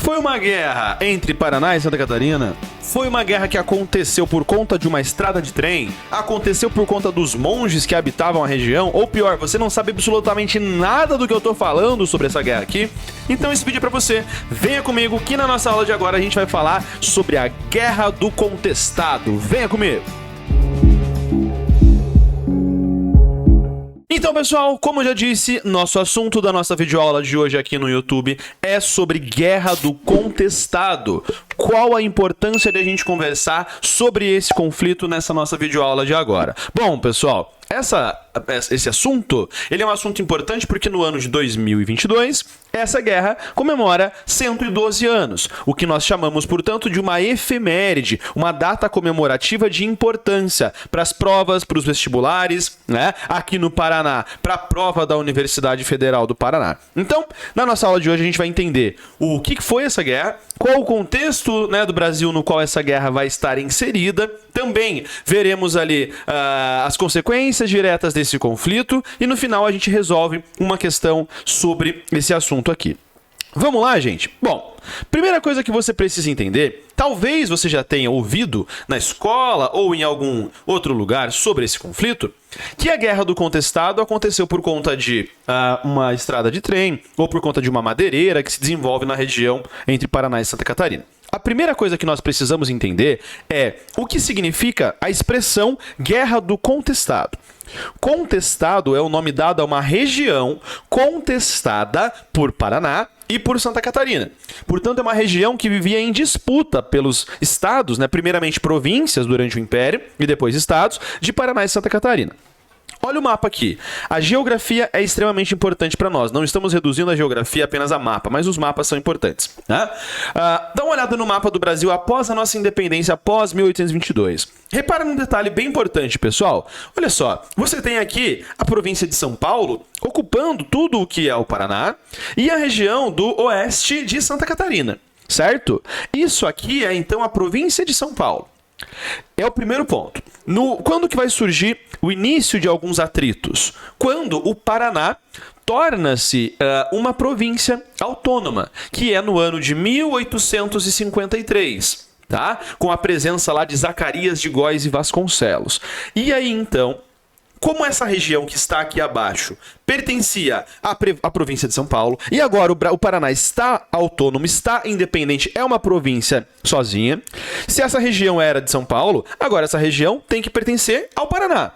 Foi uma guerra entre Paraná e Santa Catarina? Foi uma guerra que aconteceu por conta de uma estrada de trem? Aconteceu por conta dos monges que habitavam a região? Ou pior, você não sabe absolutamente nada do que eu tô falando sobre essa guerra aqui? Então esse vídeo é pra você. Venha comigo que na nossa aula de agora a gente vai falar sobre a Guerra do Contestado. Venha comigo! Então, pessoal, como eu já disse, nosso assunto da nossa videoaula de hoje aqui no YouTube é sobre Guerra do Contestado. Qual a importância de a gente conversar sobre esse conflito nessa nossa videoaula de agora? Bom, pessoal, esse assunto, ele é um assunto importante porque no ano de 2022, essa guerra comemora 112 anos, o que nós chamamos, portanto, de uma efeméride, uma data comemorativa de importância para as provas, para os vestibulares, né? Aqui no Paraná, para a prova da Universidade Federal do Paraná. Então, na nossa aula de hoje, a gente vai entender o que foi essa guerra, qual o contexto, né, do Brasil no qual essa guerra vai estar inserida. Também veremos ali as consequências diretas desse conflito e no final a gente resolve uma questão sobre esse assunto aqui. Vamos lá, gente? Bom, primeira coisa que você precisa entender, talvez você já tenha ouvido na escola ou em algum outro lugar sobre esse conflito, que a Guerra do Contestado aconteceu por conta de uma estrada de trem ou por conta de uma madeireira que se desenvolve na região entre Paraná e Santa Catarina. A primeira coisa que nós precisamos entender é o que significa a expressão Guerra do Contestado. Contestado é o nome dado a uma região contestada por Paraná e por Santa Catarina. Portanto, é uma região que vivia em disputa pelos estados, né, primeiramente províncias durante o Império e depois estados de Paraná e Santa Catarina. Olha o mapa aqui. A geografia é extremamente importante para nós. Não estamos reduzindo a geografia apenas a mapa, mas os mapas são importantes, né? Dá uma olhada no mapa do Brasil após a nossa independência, após 1822. Repara num detalhe bem importante, pessoal. Olha só, você tem aqui a província de São Paulo ocupando tudo o que é o Paraná e a região do oeste de Santa Catarina, certo? Isso aqui é, então, a província de São Paulo. É o primeiro ponto. Quando que vai surgir o início de alguns atritos? Quando o Paraná torna-se uma província autônoma, que é no ano de 1853, tá? Com a presença lá de Zacarias de Góes e Vasconcelos. E aí, então, como essa região que está aqui abaixo pertencia à província de São Paulo, e agora o Paraná está autônomo, está independente, é uma província sozinha. Se essa região era de São Paulo, agora essa região tem que pertencer ao Paraná.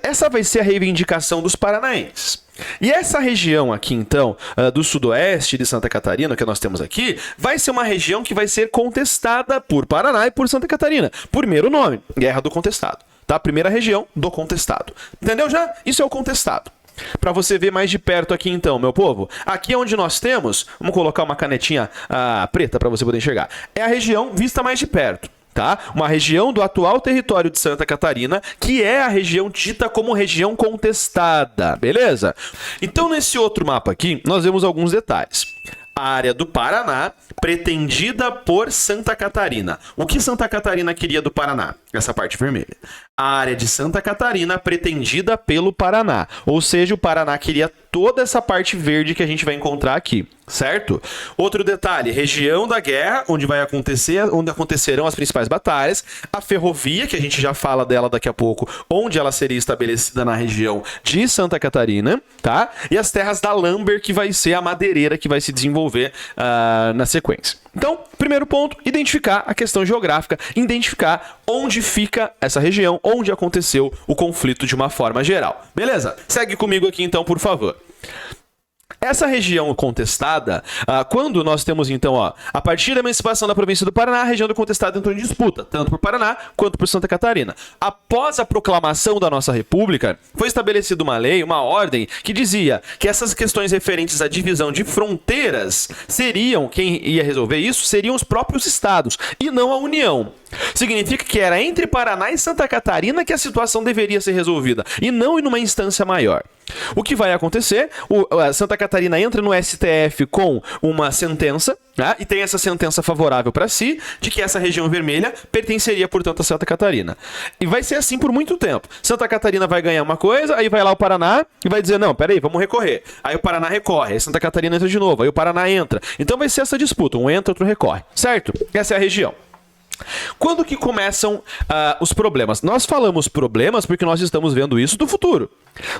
Essa vai ser a reivindicação dos paranaenses. E essa região aqui, então, do sudoeste de Santa Catarina, que nós temos aqui, vai ser uma região que vai ser contestada por Paraná e por Santa Catarina. Primeiro nome, Guerra do Contestado. Tá? Primeira região do contestado. Entendeu já? Isso é o contestado. Para você ver mais de perto aqui então, meu povo. Aqui é onde nós temos, vamos colocar uma canetinha preta para você poder enxergar. É a região vista mais de perto. Tá? Uma região do atual território de Santa Catarina, que é a região dita como região contestada, beleza? Então, nesse outro mapa aqui, nós vemos alguns detalhes. A área do Paraná, pretendida por Santa Catarina. O que Santa Catarina queria do Paraná? Essa parte vermelha. A área de Santa Catarina, pretendida pelo Paraná. Ou seja, o Paraná queria toda essa parte verde que a gente vai encontrar aqui, certo? Outro detalhe, região da guerra, onde acontecerão as principais batalhas, a ferrovia, que a gente já fala dela daqui a pouco, onde ela seria estabelecida na região de Santa Catarina, tá? E as terras da Lamber, que vai ser a madeireira que vai se desenvolver na sequência. Então, primeiro ponto, identificar a questão geográfica, identificar onde fica essa região, onde aconteceu o conflito de uma forma geral. Beleza? Segue comigo aqui então, por favor. Essa região contestada, quando nós temos então, a partir da emancipação da província do Paraná, a região do contestado entrou em disputa, tanto por Paraná quanto por Santa Catarina. Após a proclamação da nossa república, foi estabelecida uma lei, uma ordem, que dizia que essas questões referentes à divisão de fronteiras quem ia resolver isso, seriam os próprios estados, e não a União. Significa que era entre Paraná e Santa Catarina que a situação deveria ser resolvida, e não em uma instância maior. O que vai acontecer? Santa Santa Catarina entra no STF com uma sentença, né? E tem essa sentença favorável para si, de que essa região vermelha pertenceria, portanto, a Santa Catarina. E vai ser assim por muito tempo. Santa Catarina vai ganhar uma coisa, aí vai lá o Paraná e vai dizer, não, peraí, vamos recorrer. Aí o Paraná recorre, aí Santa Catarina entra de novo, aí o Paraná entra. Então vai ser essa disputa, um entra, outro recorre, certo? Essa é a região. Quando que começam os problemas? Nós falamos problemas porque nós estamos vendo isso do futuro.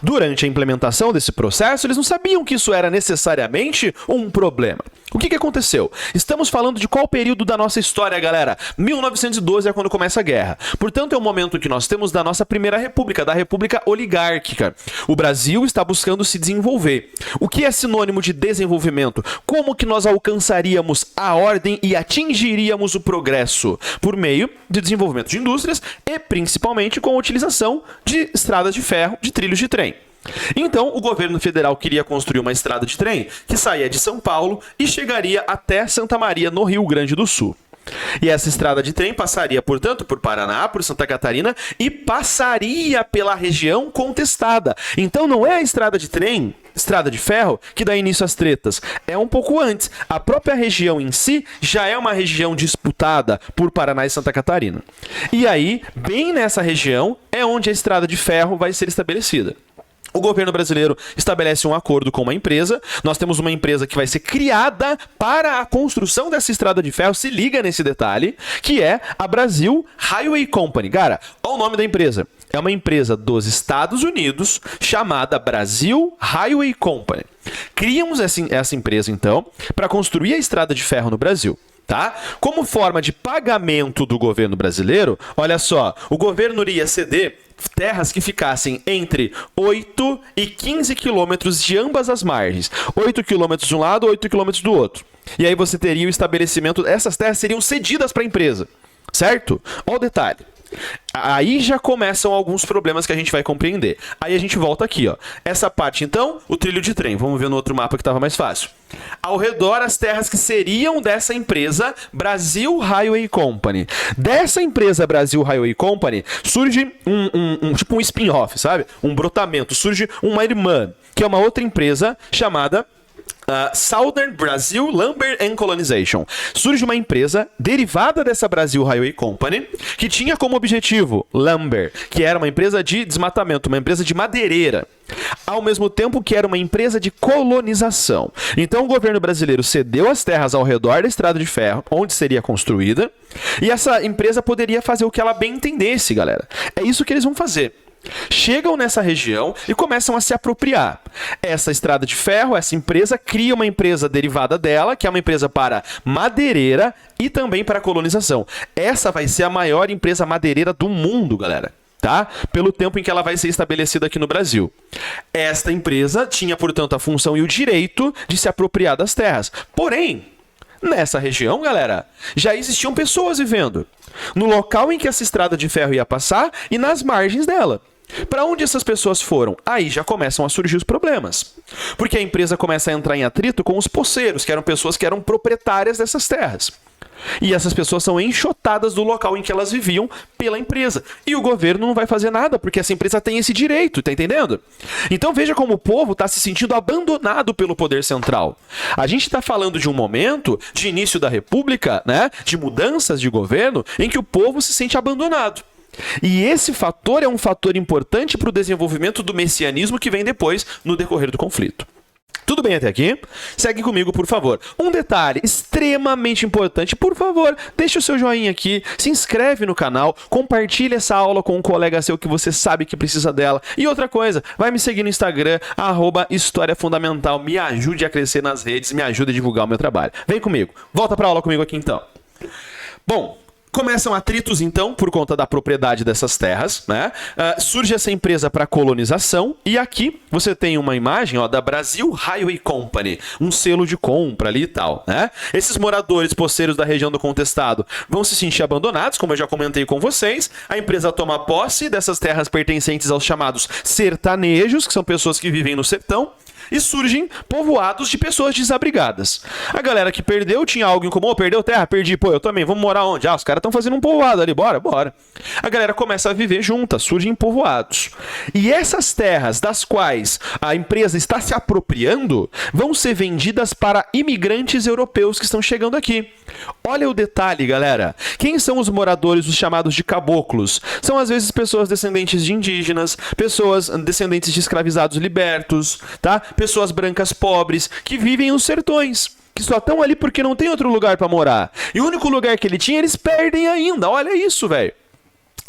Durante a implementação desse processo, eles não sabiam que isso era necessariamente um problema. O que aconteceu? Estamos falando de qual período da nossa história, galera? 1912 é quando começa a guerra. Portanto, é o momento que nós temos da nossa primeira república, da república oligárquica. O Brasil está buscando se desenvolver. O que é sinônimo de desenvolvimento? Como que nós alcançaríamos a ordem e atingiríamos o progresso? Por meio de desenvolvimento de indústrias e principalmente com a utilização de estradas de ferro, de trilhos de trem. Então, o governo federal queria construir uma estrada de trem que saía de São Paulo e chegaria até Santa Maria, no Rio Grande do Sul. E essa estrada de trem passaria, portanto, por Paraná, por Santa Catarina e passaria pela região contestada. Então, não é a estrada de trem, estrada de ferro, que dá início às tretas. É um pouco antes. A própria região em si já é uma região disputada por Paraná e Santa Catarina. E aí, bem nessa região, é onde a estrada de ferro vai ser estabelecida. O governo brasileiro estabelece um acordo com uma empresa. Nós temos uma empresa que vai ser criada para a construção dessa estrada de ferro. Se liga nesse detalhe, que é a Brazil Highway Company. Cara, olha o nome da empresa. É uma empresa dos Estados Unidos chamada Brazil Highway Company. Criamos essa empresa, então, para construir a estrada de ferro no Brasil. Tá? Como forma de pagamento do governo brasileiro, olha só, o governo iria ceder terras que ficassem entre 8 e 15 quilômetros de ambas as margens. 8 quilômetros de um lado, 8 quilômetros do outro. E aí você teria o estabelecimento, essas terras seriam cedidas para a empresa, certo? Olha o detalhe. Aí já começam alguns problemas que a gente vai compreender. Aí a gente volta aqui, ó. Essa parte, então, o trilho de trem. Vamos ver no outro mapa que estava mais fácil. Ao redor, as terras que seriam dessa empresa Brazil Highway Company. Dessa empresa Brazil Highway Company, surge tipo um spin-off, sabe? Um brotamento. Surge uma irmã, que é uma outra empresa chamada Southern Brazil Lumber and Colonization. Surge uma empresa derivada dessa Brazil Highway Company que tinha como objetivo lumber, que era uma empresa de desmatamento, uma empresa de madeireira, ao mesmo tempo que era uma empresa de colonização. Então o governo brasileiro cedeu as terras ao redor da estrada de ferro, onde seria construída, e essa empresa poderia fazer o que ela bem entendesse, galera. É isso que eles vão fazer. Chegam nessa região e começam a se apropriar. Essa estrada de ferro, essa empresa, cria uma empresa derivada dela, que é uma empresa para madeireira e também para colonização. Essa vai ser a maior empresa madeireira do mundo, galera. Tá? Pelo tempo em que ela vai ser estabelecida aqui no Brasil. Esta empresa tinha, portanto, a função e o direito de se apropriar das terras. Porém, nessa região, galera, já existiam pessoas vivendo no local em que essa estrada de ferro ia passar e nas margens dela. Para onde essas pessoas foram? Aí já começam a surgir os problemas. Porque a empresa começa a entrar em atrito com os poceiros, que eram pessoas que eram proprietárias dessas terras. E essas pessoas são enxotadas do local em que elas viviam pela empresa. E o governo não vai fazer nada, porque essa empresa tem esse direito, tá entendendo? Então veja como o povo está se sentindo abandonado pelo poder central. A gente está falando de um momento de início da República, né, de mudanças de governo, em que o povo se sente abandonado. E esse fator é um fator importante para o desenvolvimento do messianismo que vem depois no decorrer do conflito. Tudo bem até aqui? Segue comigo, por favor. Um detalhe extremamente importante, por favor, deixa o seu joinha aqui, se inscreve no canal, compartilha essa aula com um colega seu que você sabe que precisa dela. E outra coisa, vai me seguir no Instagram, @História Fundamental. Me ajude a crescer nas redes, me ajude a divulgar o meu trabalho. Vem comigo, volta para a aula comigo aqui então. Bom, começam atritos, então, por conta da propriedade dessas terras, né? Surge essa empresa para colonização e aqui você tem uma imagem, ó, da Brazil Highway Company, um selo de compra ali e tal, né? Esses moradores poceiros da região do contestado vão se sentir abandonados, como eu já comentei com vocês. A empresa toma posse dessas terras pertencentes aos chamados sertanejos, que são pessoas que vivem no sertão. e surgem povoados de pessoas desabrigadas. A galera que perdeu tinha algo em comum, perdeu terra, perdi, pô, eu também, vamos morar onde? Ah, os caras estão fazendo um povoado ali, bora. A galera começa a viver junta, surgem povoados. E essas terras das quais a empresa está se apropriando vão ser vendidas para imigrantes europeus que estão chegando aqui. Olha o detalhe, galera. Quem são os moradores, os chamados de caboclos? São às vezes pessoas descendentes de indígenas, pessoas descendentes de escravizados libertos, tá? Pessoas brancas pobres que vivem nos sertões, que só estão ali porque não tem outro lugar para morar. E o único lugar que ele tinha, eles perdem ainda. Olha isso, velho.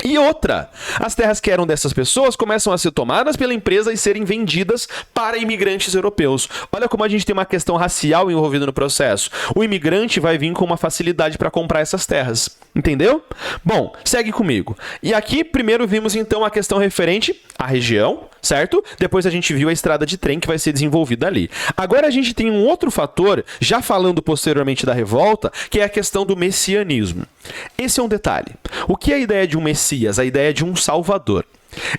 E outra, as terras que eram dessas pessoas começam a ser tomadas pela empresa e serem vendidas para imigrantes europeus. Olha como a gente tem uma questão racial envolvida no processo. O imigrante vai vir com uma facilidade para comprar essas terras. Entendeu? Bom, segue comigo. E aqui primeiro vimos então a questão referente à região, certo? Depois a gente viu a estrada de trem que vai ser desenvolvida ali. Agora a gente tem um outro fator, já falando posteriormente da revolta, que é a questão do messianismo. Esse é um detalhe. O que é a ideia de um Messias? A ideia de um Salvador.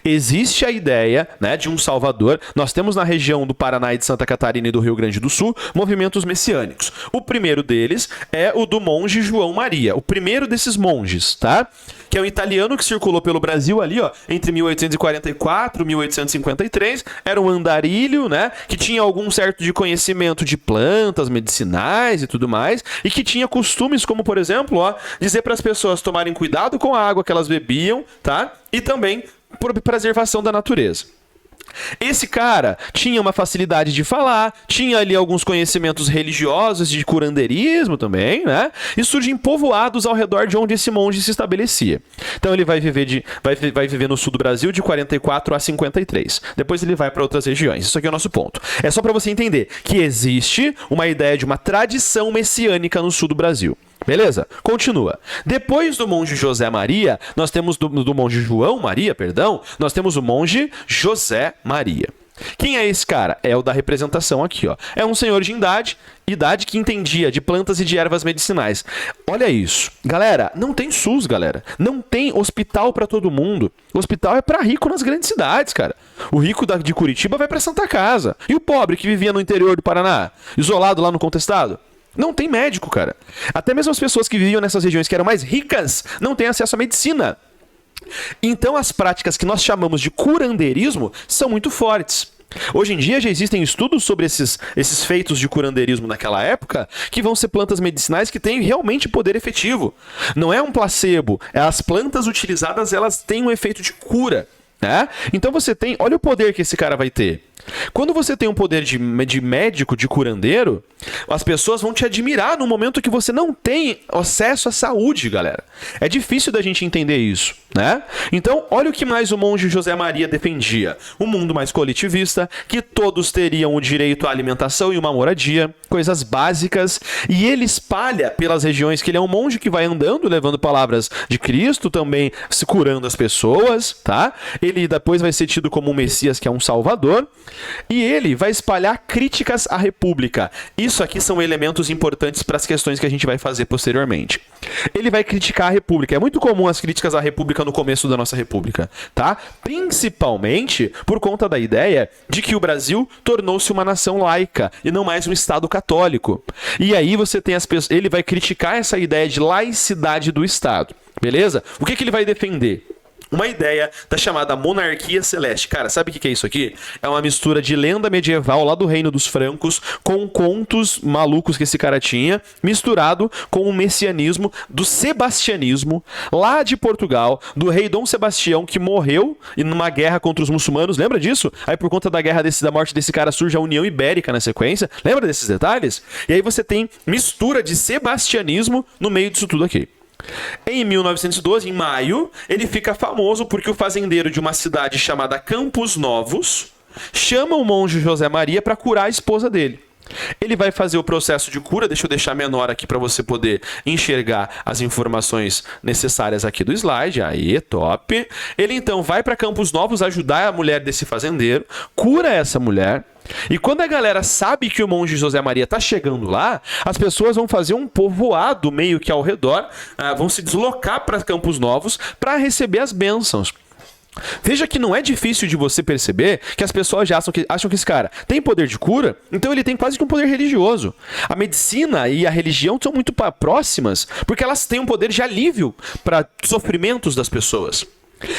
Existe a ideia, né, de um Salvador. Nós temos na região do Paraná e de Santa Catarina e do Rio Grande do Sul movimentos messiânicos. O primeiro deles é o do monge João Maria, o primeiro desses monges, tá? Que é um italiano que circulou pelo Brasil ali, ó, entre 1844 e 1853. Era um andarilho, né, que tinha algum certo de conhecimento de plantas medicinais e tudo mais, e que tinha costumes como, por exemplo, ó, dizer para as pessoas tomarem cuidado com a água que elas bebiam, tá? E também por preservação da natureza. Esse cara tinha uma facilidade de falar, tinha ali alguns conhecimentos religiosos de curanderismo também, né? E surgem povoados ao redor de onde esse monge se estabelecia. Então ele vai viver no sul do Brasil de 44 a 53. Depois ele vai para outras regiões. Isso aqui é o nosso ponto. É só para você entender que existe uma ideia de uma tradição messiânica no sul do Brasil. Beleza? Continua. Depois do monge José Maria, nós temos do monge João Maria, perdão, nós temos o monge José Maria. Quem é esse cara? É o da representação aqui, ó. É um senhor de idade que entendia de plantas e de ervas medicinais. Olha isso. Galera, não tem SUS, galera. Não tem hospital pra todo mundo. O hospital é pra rico nas grandes cidades, cara. O rico de Curitiba vai pra Santa Casa. E o pobre que vivia no interior do Paraná, isolado lá no Contestado? Não tem médico, cara. Até mesmo as pessoas que viviam nessas regiões que eram mais ricas não têm acesso à medicina. Então as práticas que nós chamamos de curandeirismo são muito fortes. Hoje em dia já existem estudos sobre esses feitos de curandeirismo naquela época, que vão ser plantas medicinais que têm realmente poder efetivo. Não é um placebo. As plantas utilizadas, elas têm um efeito de cura, né? Então você tem... Olha o poder que esse cara vai ter. Quando você tem um poder de médico, de curandeiro, as pessoas vão te admirar no momento que você não tem acesso à saúde, galera. É difícil da gente entender isso, né? Então, olha o que mais o monge José Maria defendia. Um mundo mais coletivista, que todos teriam o direito à alimentação e uma moradia, coisas básicas, e ele espalha pelas regiões que ele é um monge que vai andando, levando palavras de Cristo, também se curando as pessoas, tá? Ele depois vai ser tido como um Messias, que é um Salvador. E ele vai espalhar críticas à República. Isso aqui são elementos importantes para as questões que a gente vai fazer posteriormente. Ele vai criticar a República. É muito comum as críticas à República no começo da nossa República, tá? Principalmente por conta da ideia de que o Brasil tornou-se uma nação laica e não mais um Estado católico. E aí você tem as pessoas... Ele vai criticar essa ideia de laicidade do Estado, beleza? O que ele vai defender? Uma ideia da chamada monarquia celeste. Cara, sabe o que é isso aqui? É uma mistura de lenda medieval lá do reino dos francos com contos malucos que esse cara tinha, misturado com o messianismo do sebastianismo lá de Portugal, do rei Dom Sebastião, que morreu numa guerra contra os muçulmanos. Lembra disso? Aí por conta da morte desse cara surge a União Ibérica na sequência. Lembra desses detalhes? E aí você tem mistura de sebastianismo no meio disso tudo aqui. Em 1912, em maio, ele fica famoso porque o fazendeiro de uma cidade chamada Campos Novos chama o monge José Maria para curar a esposa dele. Ele vai fazer o processo de cura, deixa eu deixar menor aqui para você poder enxergar as informações necessárias aqui do slide. Aí, top. Ele então vai para Campos Novos ajudar a mulher desse fazendeiro, cura essa mulher. E quando a galera sabe que o monge José Maria está chegando lá, as pessoas vão fazer um povoado meio que ao redor, vão se deslocar para Campos Novos para receber as bênçãos. Veja que não é difícil de você perceber que as pessoas já acham que esse cara tem poder de cura, então ele tem quase que um poder religioso. A medicina e a religião são muito próximas, porque elas têm um poder de alívio para sofrimentos das pessoas.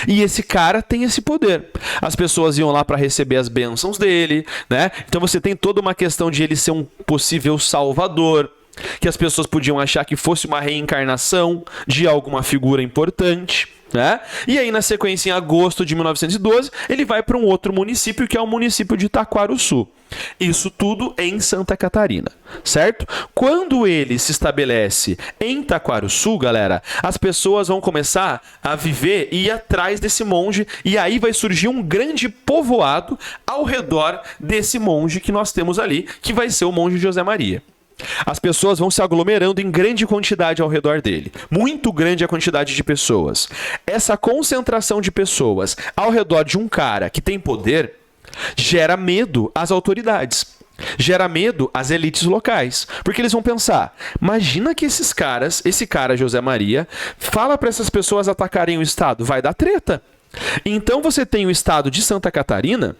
E esse cara tem esse poder. As pessoas iam lá para receber as bênçãos dele, né? Então você tem toda uma questão de ele ser um possível salvador, que as pessoas podiam achar que fosse uma reencarnação de alguma figura importante, né? E aí, na sequência, em agosto de 1912, ele vai para um outro município, que é o município de Taquarussu. Isso tudo em Santa Catarina, certo? Quando ele se estabelece em Taquarussu, galera, as pessoas vão começar a viver e ir atrás desse monge, e aí vai surgir um grande povoado ao redor desse monge que nós temos ali, que vai ser o monge José Maria. As pessoas vão se aglomerando em grande quantidade ao redor dele. Muito grande a quantidade de pessoas. Essa concentração de pessoas ao redor de um cara que tem poder gera medo às autoridades. Gera medo às elites locais. Porque eles vão pensar, imagina que esses caras, esse cara José Maria, fala para essas pessoas atacarem o estado, vai dar treta. Então você tem o estado de Santa Catarina.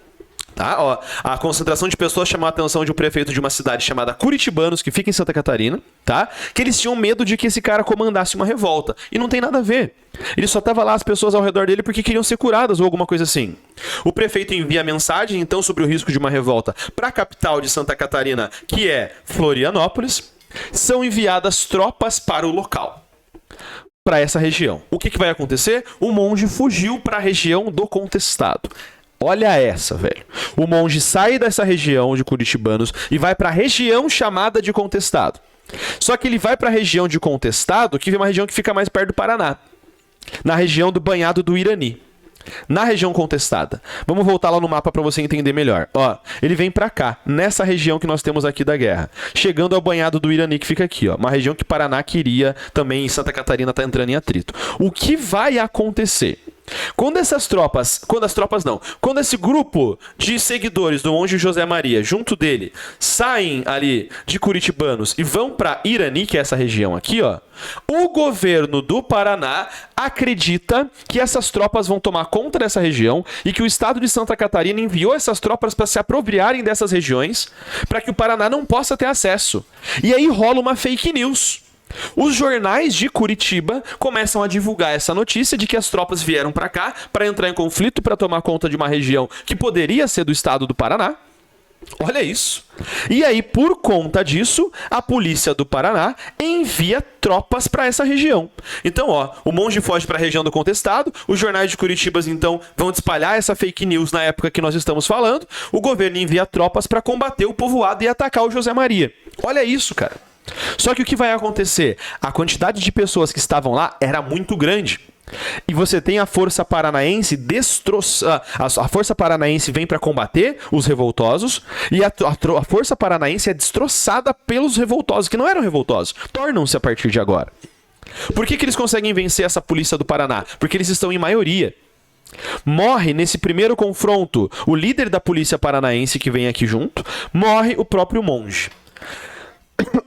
Tá? Ó, a concentração de pessoas chamou a atenção de um prefeito de uma cidade chamada Curitibanos, que fica em Santa Catarina, tá? Que eles tinham medo de que esse cara comandasse uma revolta. E não tem nada a ver. Ele só tava lá, as pessoas ao redor dele, porque queriam ser curadas ou alguma coisa assim. O prefeito envia mensagem, então, sobre o risco de uma revolta para a capital de Santa Catarina, que é Florianópolis. São enviadas tropas para o local, para essa região. O que vai acontecer? O monge fugiu para a região do Contestado. Olha essa, velho. O monge sai dessa região de Curitibanos e vai para a região chamada de Contestado. Só que ele vai para a região de Contestado, que é uma região que fica mais perto do Paraná. Na região do Banhado do Irani. Na região contestada. Vamos voltar lá no mapa para você entender melhor. Ó, ele vem para cá, nessa região que nós temos aqui da guerra. Chegando ao Banhado do Irani, que fica aqui, ó. Uma região que Paraná queria também, em Santa Catarina tá entrando em atrito. O que vai acontecer? Quando esse grupo de seguidores do monge José Maria, junto dele, saem ali de Curitibanos e vão para Irani, que é essa região aqui, ó, o governo do Paraná acredita que essas tropas vão tomar conta dessa região e que o estado de Santa Catarina enviou essas tropas para se apropriarem dessas regiões, para que o Paraná não possa ter acesso. E aí rola uma fake news. Os jornais de Curitiba começam a divulgar essa notícia de que as tropas vieram para cá para entrar em conflito, para tomar conta de uma região que poderia ser do estado do Paraná. Olha isso. E aí, por conta disso, a polícia do Paraná envia tropas para essa região. Então, ó, o monge foge para a região do Contestado, os jornais de Curitiba, então, vão espalhar essa fake news na época que nós estamos falando, o governo envia tropas para combater o povoado e atacar o José Maria. Olha isso, cara. Só que o que vai acontecer? A quantidade de pessoas que estavam lá era muito grande. E você tem a Força Paranaense a Força Paranaense vem para combater os revoltosos e a Força Paranaense é destroçada pelos revoltosos, que não eram revoltosos, tornam-se a partir de agora. Por que eles conseguem vencer essa polícia do Paraná? Porque eles estão em maioria. Morre nesse primeiro confronto o líder da polícia paranaense que vem aqui junto, morre o próprio monge.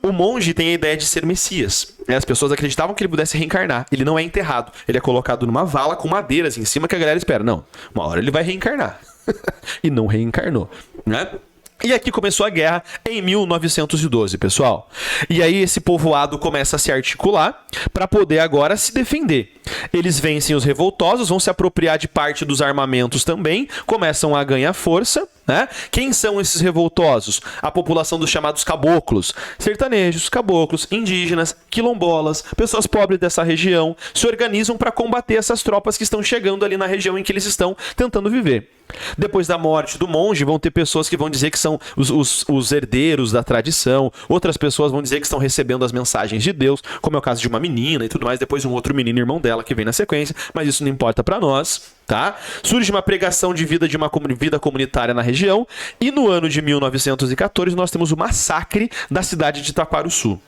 O monge tem a ideia de ser Messias. As pessoas acreditavam que ele pudesse reencarnar. Ele não é enterrado. Ele é colocado numa vala com madeiras em cima que a galera espera. Não, uma hora ele vai reencarnar. E não reencarnou, né? E aqui começou a guerra em 1912, pessoal. E aí esse povoado começa a se articular para poder agora se defender. Eles vencem os revoltosos, vão se apropriar de parte dos armamentos também, começam a ganhar força, né? Quem são esses revoltosos? A população dos chamados caboclos, sertanejos, caboclos, indígenas, quilombolas, pessoas pobres dessa região, se organizam para combater essas tropas que estão chegando ali na região em que eles estão tentando viver. Depois da morte do monge, vão ter pessoas que vão dizer que são os herdeiros da tradição, outras pessoas vão dizer que estão recebendo as mensagens de Deus, como é o caso de uma menina e tudo mais, depois um outro menino irmão dela que vem na sequência, mas isso não importa para nós, tá? Surge uma pregação de vida vida comunitária na região, e no ano de 1914 nós temos o massacre da cidade de Taquarussu.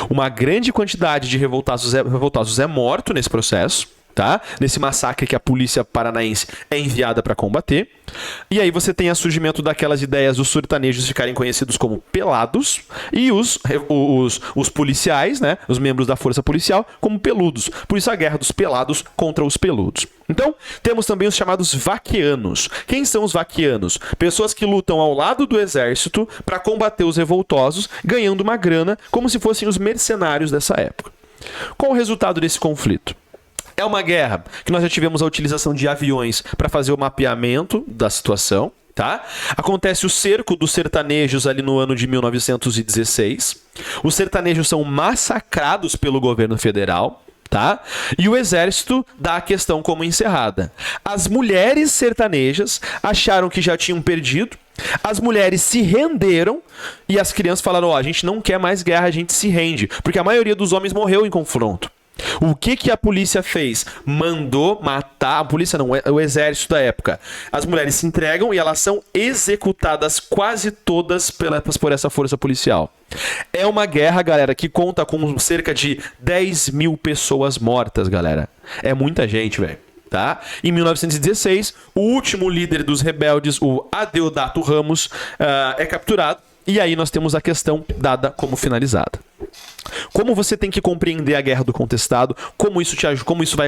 Uma grande quantidade de revoltosos é morto nesse processo, tá? Nesse massacre que a polícia paranaense é enviada para combater. E aí você tem o surgimento daquelas ideias dos sertanejos ficarem conhecidos como pelados e os policiais, né, os membros da força policial, como peludos. Por isso a guerra dos pelados contra os peludos. Então, temos também os chamados vaqueanos. Quem são os vaqueanos? Pessoas que lutam ao lado do exército para combater os revoltosos, ganhando uma grana como se fossem os mercenários dessa época. Qual o resultado desse conflito? É uma guerra que nós já tivemos a utilização de aviões para fazer o mapeamento da situação, tá? Acontece o cerco dos sertanejos ali no ano de 1916. Os sertanejos são massacrados pelo governo federal, tá? E o exército dá a questão como encerrada. As mulheres sertanejas acharam que já tinham perdido, as mulheres se renderam e as crianças falaram, a gente não quer mais guerra, a gente se rende, porque a maioria dos homens morreu em confronto. O que a polícia fez? Mandou matar, a polícia não, o exército da época. As mulheres se entregam e elas são executadas quase todas por essa força policial. É uma guerra, galera, que conta com cerca de 10 mil pessoas mortas, galera. É muita gente, velho. Tá? Em 1916, o último líder dos rebeldes, o Adeodato Ramos, é capturado. E aí nós temos a questão dada como finalizada. Como você tem que compreender a Guerra do Contestado, como isso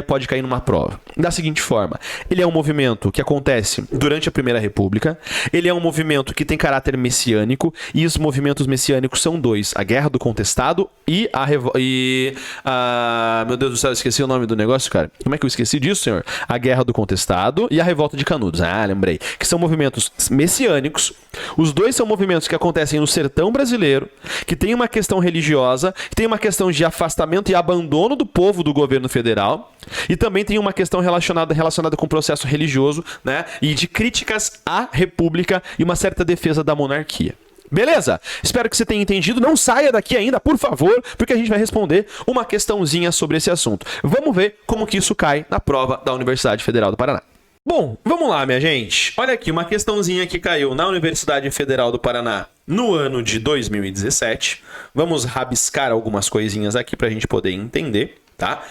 pode cair numa prova? Da seguinte forma, ele é um movimento que acontece durante a Primeira República, ele é um movimento que tem caráter messiânico, e os movimentos messiânicos são dois, a Guerra do Contestado e meu Deus do céu, eu esqueci o nome do negócio, cara. Como é que eu esqueci disso, senhor? A Guerra do Contestado e a Revolta de Canudos. Lembrei. Que são movimentos messiânicos. Os dois são movimentos que acontecem no sertão brasileiro, que tem uma questão religiosa, que tem uma questão de afastamento e abandono do povo do governo federal, e também tem uma questão relacionada com o processo religioso, né, e de críticas à república e uma certa defesa da monarquia. Beleza? Espero que você tenha entendido. Não saia daqui ainda, por favor, porque a gente vai responder uma questãozinha sobre esse assunto. Vamos ver como que isso cai na prova da Universidade Federal do Paraná. Bom, vamos lá, minha gente. Olha aqui, uma questãozinha que caiu na Universidade Federal do Paraná no ano de 2017. Vamos rabiscar algumas coisinhas aqui para a gente poder entender, tá?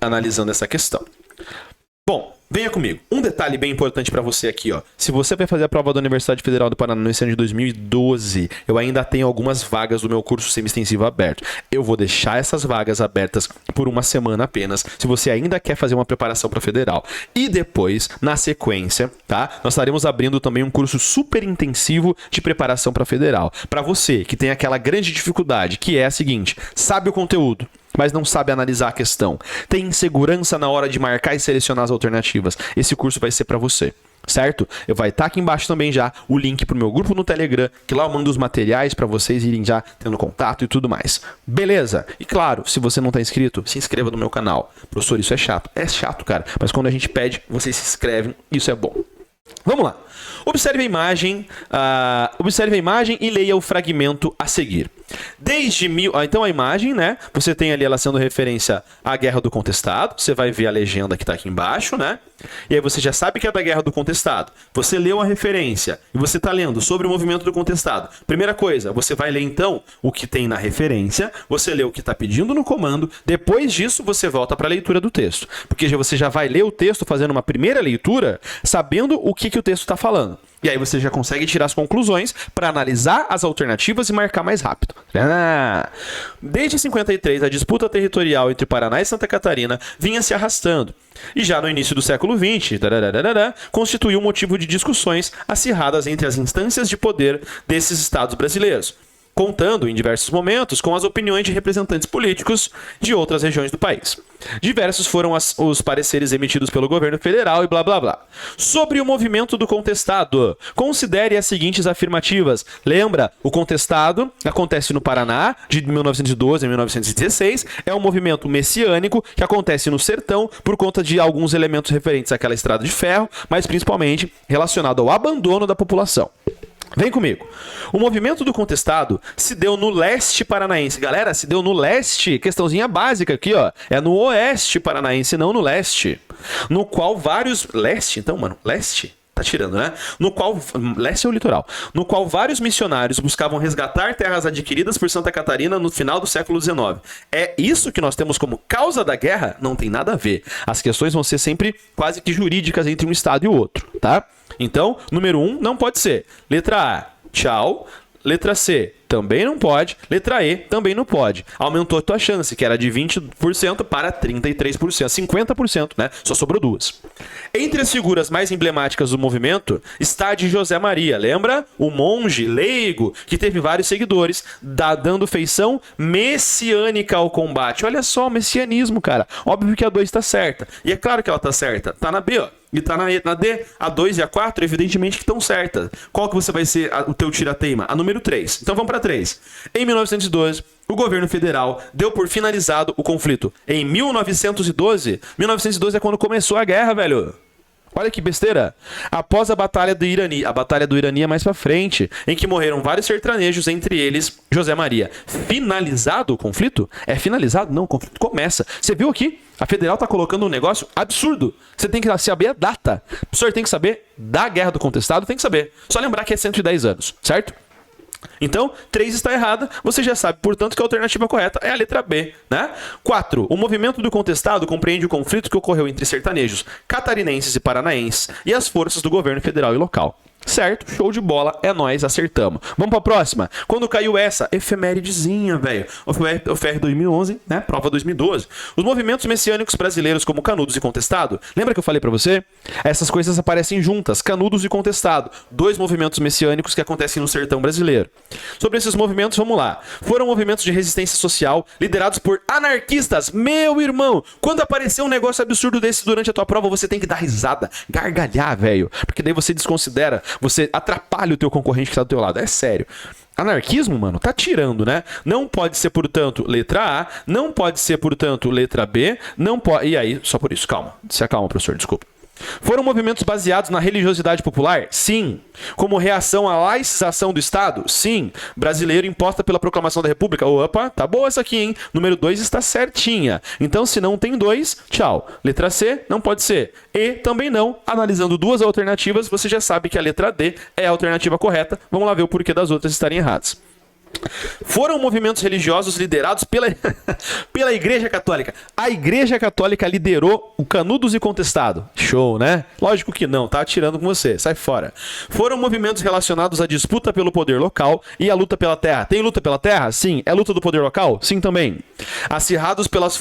Analisando essa questão. Bom, venha comigo. Um detalhe bem importante para você aqui, ó. Se você vai fazer a prova da Universidade Federal do Paraná nesse ano de 2012, eu ainda tenho algumas vagas do meu curso semi-extensivo aberto. Eu vou deixar essas vagas abertas por uma semana apenas, se você ainda quer fazer uma preparação para Federal. E depois, na sequência, tá? Nós estaremos abrindo também um curso super intensivo de preparação para Federal. Para você que tem aquela grande dificuldade, que é a seguinte: sabe o conteúdo, mas não sabe analisar a questão, tem insegurança na hora de marcar e selecionar as alternativas, esse curso vai ser para você, certo? Vai estar aqui embaixo também já o link pro meu grupo no Telegram, que lá eu mando os materiais para vocês irem já tendo contato e tudo mais. Beleza? E claro, se você não está inscrito, se inscreva no meu canal. Professor, isso é chato. É chato, cara, mas quando a gente pede, vocês se inscrevem, isso é bom. Vamos lá. Observe a imagem e leia o fragmento a seguir. Então a imagem, né? Você tem ali ela sendo referência à Guerra do Contestado. Você vai ver a legenda que está aqui embaixo, né? E aí você já sabe que é da Guerra do Contestado. Você leu a referência e você está lendo sobre o movimento do contestado. Primeira coisa, você vai ler então o que tem na referência, você lê o que está pedindo no comando, depois disso você volta para a leitura do texto. Porque você já vai ler o texto fazendo uma primeira leitura, sabendo o que o texto está falando. E aí você já consegue tirar as conclusões para analisar as alternativas e marcar mais rápido. Desde 53, a disputa territorial entre Paraná e Santa Catarina vinha se arrastando. E já no início do século XX, constituiu motivo de discussões acirradas entre as instâncias de poder desses estados brasileiros, contando, em diversos momentos, com as opiniões de representantes políticos de outras regiões do país. Diversos foram os pareceres emitidos pelo governo federal e blá blá blá. Sobre o movimento do contestado, considere as seguintes afirmativas. Lembra, o contestado acontece no Paraná, de 1912 a 1916, é um movimento messiânico que acontece no sertão por conta de alguns elementos referentes àquela estrada de ferro, mas principalmente relacionado ao abandono da população. Vem comigo. O movimento do contestado se deu no leste paranaense. Galera, se deu no leste. Questãozinha básica aqui, ó. É no oeste paranaense, não no leste. No qual vários... Leste, então, mano? Leste? Tá tirando, né? No qual, leste é o litoral, no qual vários missionários buscavam resgatar terras adquiridas por Santa Catarina no final do século XIX. É isso que nós temos como causa da guerra? Não tem nada a ver. As questões vão ser sempre quase que jurídicas entre um estado e o outro, tá? Então, número 1, não pode ser. Letra A, tchau. Letra C, também não pode. Letra E, também não pode. Aumentou a tua chance, que era de 20% para 33%. 50%, né? Só sobrou 2. Entre as figuras mais emblemáticas do movimento está a de José Maria. Lembra? O monge leigo que teve vários seguidores, dando feição messiânica ao combate. Olha só o messianismo, cara. Óbvio que a 2 está certa. E é claro que ela está certa. Tá na B, ó. E tá na D, a 2 e a 4, evidentemente que estão certas. Qual que você vai ser o teu tira-teima? A número 3. Então vamos para 3. Em 1912, o governo federal deu por finalizado o conflito. Em 1912 é quando começou a guerra, velho. Olha que besteira. Após a Batalha do Irani. A Batalha do Irani é mais pra frente, em que morreram vários sertanejos, entre eles José Maria. Finalizado o conflito? É finalizado? Não, o conflito começa. Você viu aqui? A Federal tá colocando um negócio absurdo. Você tem que saber a data. O professor tem que saber da Guerra do Contestado, tem que saber. Só lembrar que é 110 anos, certo? Então, 3 está errada, você já sabe, portanto, que a alternativa correta é a letra B, né? 4. O movimento do contestado compreende o conflito que ocorreu entre sertanejos catarinenses e paranaenses e as forças do governo federal e local. Certo? Show de bola, é nóis, acertamos. Vamos pra próxima. Quando caiu essa? Efeméridezinha, velho. O FR 2011, né? Prova 2012. Os movimentos messiânicos brasileiros como Canudos e Contestado. Lembra que eu falei pra você? Essas coisas aparecem juntas, Canudos e Contestado. 2 movimentos messiânicos que acontecem no sertão brasileiro. Sobre esses movimentos, vamos lá. Foram movimentos de resistência social liderados por anarquistas. Meu irmão, quando aparecer um negócio absurdo desse durante a tua prova, você tem que dar risada, gargalhar, velho. Porque daí você desconsidera, você atrapalha o teu concorrente que tá do teu lado. É sério. Anarquismo, mano, tá tirando, né? Não pode ser, portanto, letra A. Não pode ser, portanto, letra B. Não pode... E aí, só por isso, calma. Se acalma, professor, desculpa. Foram movimentos baseados na religiosidade popular? Sim. Como reação à laicização do Estado? Sim. Brasileiro imposta pela proclamação da República? Opa, tá boa essa aqui, hein? Número 2 está certinha. Então, se não tem 2, tchau. Letra C, não pode ser. E também não. Analisando 2 alternativas, você já sabe que a letra D é a alternativa correta. Vamos lá ver o porquê das outras estarem erradas. Foram movimentos religiosos liderados pela Igreja Católica. A Igreja Católica liderou o Canudos e Contestado. Show, né? Lógico que não, tá atirando com você, sai fora. Foram movimentos relacionados à disputa pelo poder local e à luta pela terra. Tem luta pela terra? Sim. É luta do poder local? Sim também. Acirrados pelas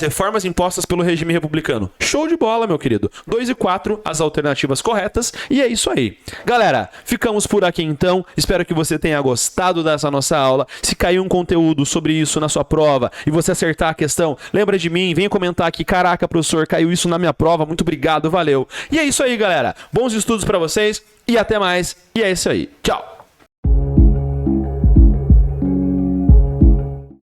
reformas impostas pelo regime republicano. Show de bola, meu querido. 2 e 4, as alternativas corretas, e é isso aí. Galera, ficamos por aqui então. Espero que você tenha gostado dessa nossa aula. Se caiu um conteúdo sobre isso na sua prova e você acertar a questão, lembra de mim, venha comentar aqui. Caraca, professor, caiu isso na minha prova. Muito obrigado, valeu. E é isso aí, galera. Bons estudos pra vocês e até mais. E é isso aí. Tchau.